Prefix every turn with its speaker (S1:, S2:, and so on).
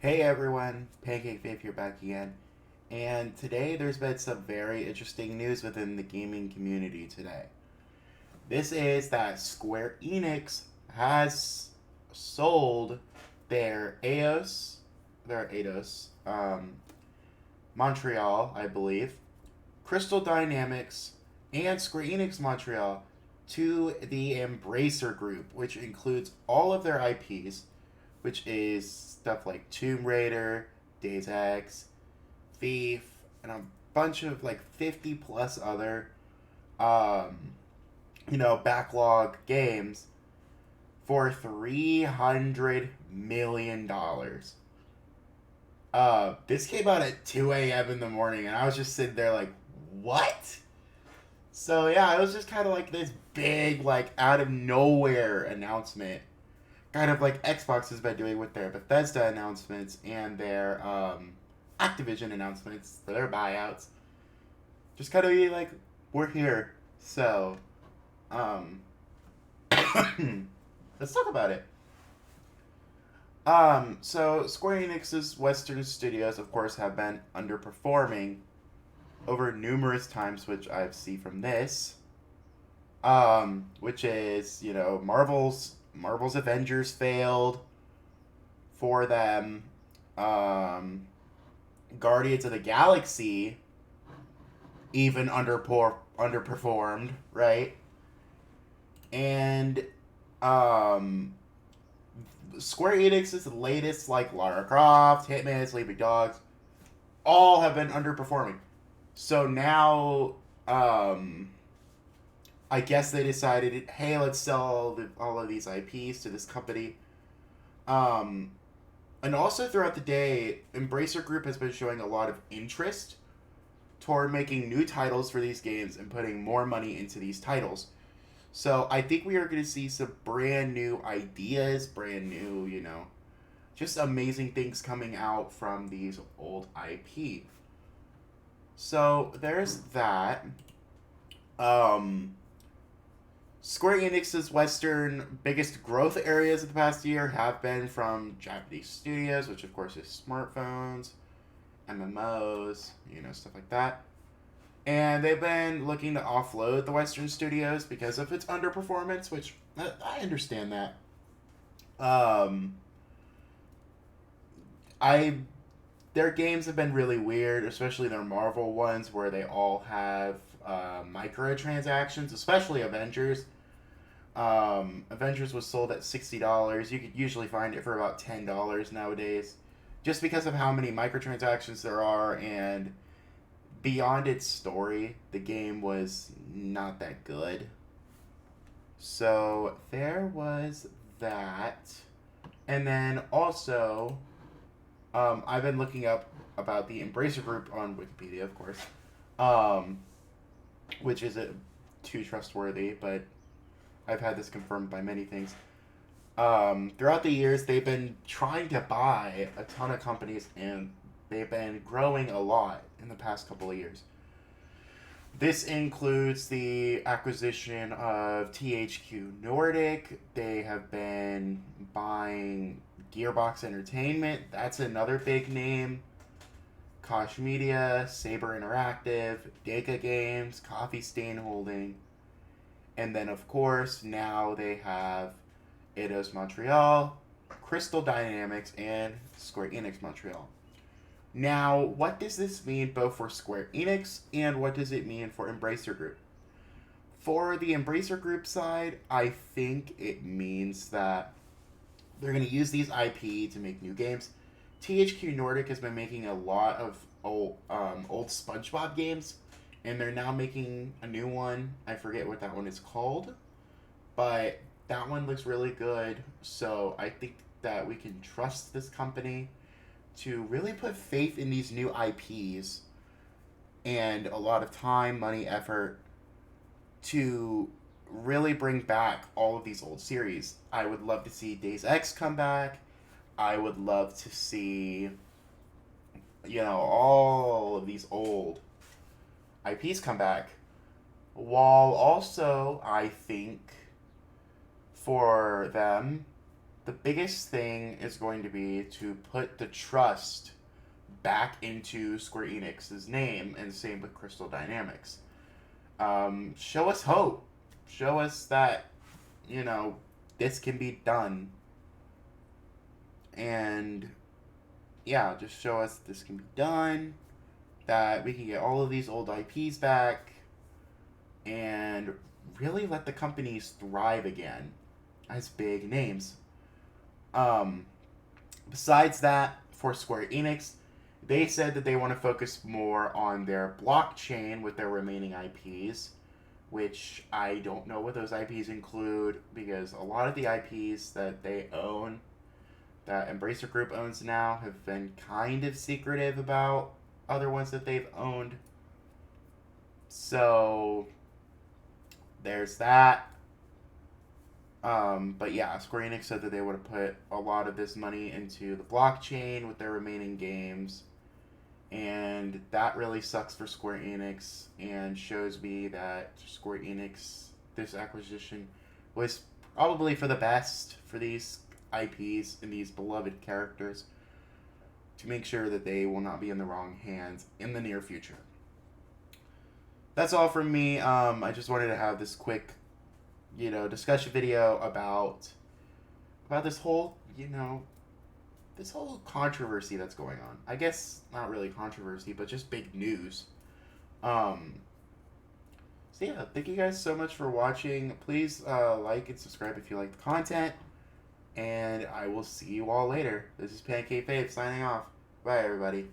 S1: Hey everyone, Pancake Faith here back again. And today there's been some very interesting news within the gaming community today. This is that Square Enix has sold their Eidos Montreal, I believe, Crystal Dynamics, and Square Enix Montreal to the Embracer Group, which includes all of their IPs, which is stuff like Tomb Raider, Days Ex, Thief, and a bunch of like 50 plus other, um, backlog games for $300 million. This came out at 2 a.m. in the morning, and I was just sitting there like, what? So yeah, it was just kind of like this big, like out of nowhere announcement, kind of like Xbox has been doing with their Bethesda announcements and their Activision announcements for their buyouts. Just kind of be like, we're here. So, um, let's talk about it. So Square Enix's Western studios, of course, have been underperforming over numerous times, which I see from this. Which is Marvel's Avengers failed for them. Um, Guardians of the Galaxy even underperformed, right? And um, Square Enix's latest, like Lara Croft, Hitman, Sleeping Dogs, all have been underperforming. So now, I guess they decided, hey, let's sell all of these IPs to this company. Um, and also throughout the day, Embracer Group has been showing a lot of interest toward making new titles for these games and putting more money into these titles. So I think we are going to see some brand new ideas, brand new, just amazing things coming out from these old IP. So there's that. Um, Square Enix's Western biggest growth areas of the past year have been from Japanese studios, which of course is smartphones, MMOs, stuff like that. And they've been looking to offload the Western studios because of its underperformance, which I understand that. Um, I their games have been really weird, especially their Marvel ones where they all have microtransactions, especially Avengers. Avengers was sold at $60. You could usually find it for about $10 nowadays, just because of how many microtransactions there are and beyond its story, the game was not that good. So there was that. And then also, I've been looking up about the Embracer Group on Wikipedia, of course, um, which isn't too trustworthy, but I've had this confirmed by many things. Throughout the years, they've been trying to buy a ton of companies, and they've been growing a lot in the past couple of years. This includes the acquisition of THQ Nordic. They have been buying Gearbox Entertainment. That's another big name. Koch Media, Saber Interactive, Deka Games, Coffee Stain Holding. And then, of course, now they have Eidos Montreal, Crystal Dynamics, and Square Enix Montreal. Now, what does this mean both for Square Enix and what does it mean for Embracer Group? For the Embracer Group side, I think it means that they're going to use these IP to make new games. THQ Nordic has been making a lot of old SpongeBob games, and they're now making a new one. I forget what that one is called, but that one looks really good. So I think that we can trust this company to really put faith in these new IPs and a lot of time, money, effort to really bring back all of these old series. I would love to see Days X come back. I would love to see, all of these old IPs come back. While also, I think for them, the biggest thing is going to be to put the trust back into Square Enix's name, and same with Crystal Dynamics. Show us hope. Show us that, you know, this can be done. And, yeah, just show us this can be done. That we can get all of these old IPs back. And really let the companies thrive again as big names. Besides that, for Square Enix, they said that they want to focus more on their blockchain with their remaining IPs, which I don't know what those IPs include, because a lot of the IPs that they own, that Embracer Group owns now, have been kind of secretive about other ones that they've owned. So, there's that. But yeah, Square Enix said that they would have put a lot of this money into the blockchain with their remaining games. And that really sucks for Square Enix and shows me that Square Enix, this acquisition, was probably for the best for these IPs and these beloved characters, to make sure that they will not be in the wrong hands in the near future. That's all from me. I just wanted to have this quick, discussion video about this whole, this whole controversy that's going on. I guess not really controversy, but just big news. So yeah, thank you guys so much for watching. Please like and subscribe if you like the content. And I will see you all later. This is Pancake Faith signing off. Bye, everybody.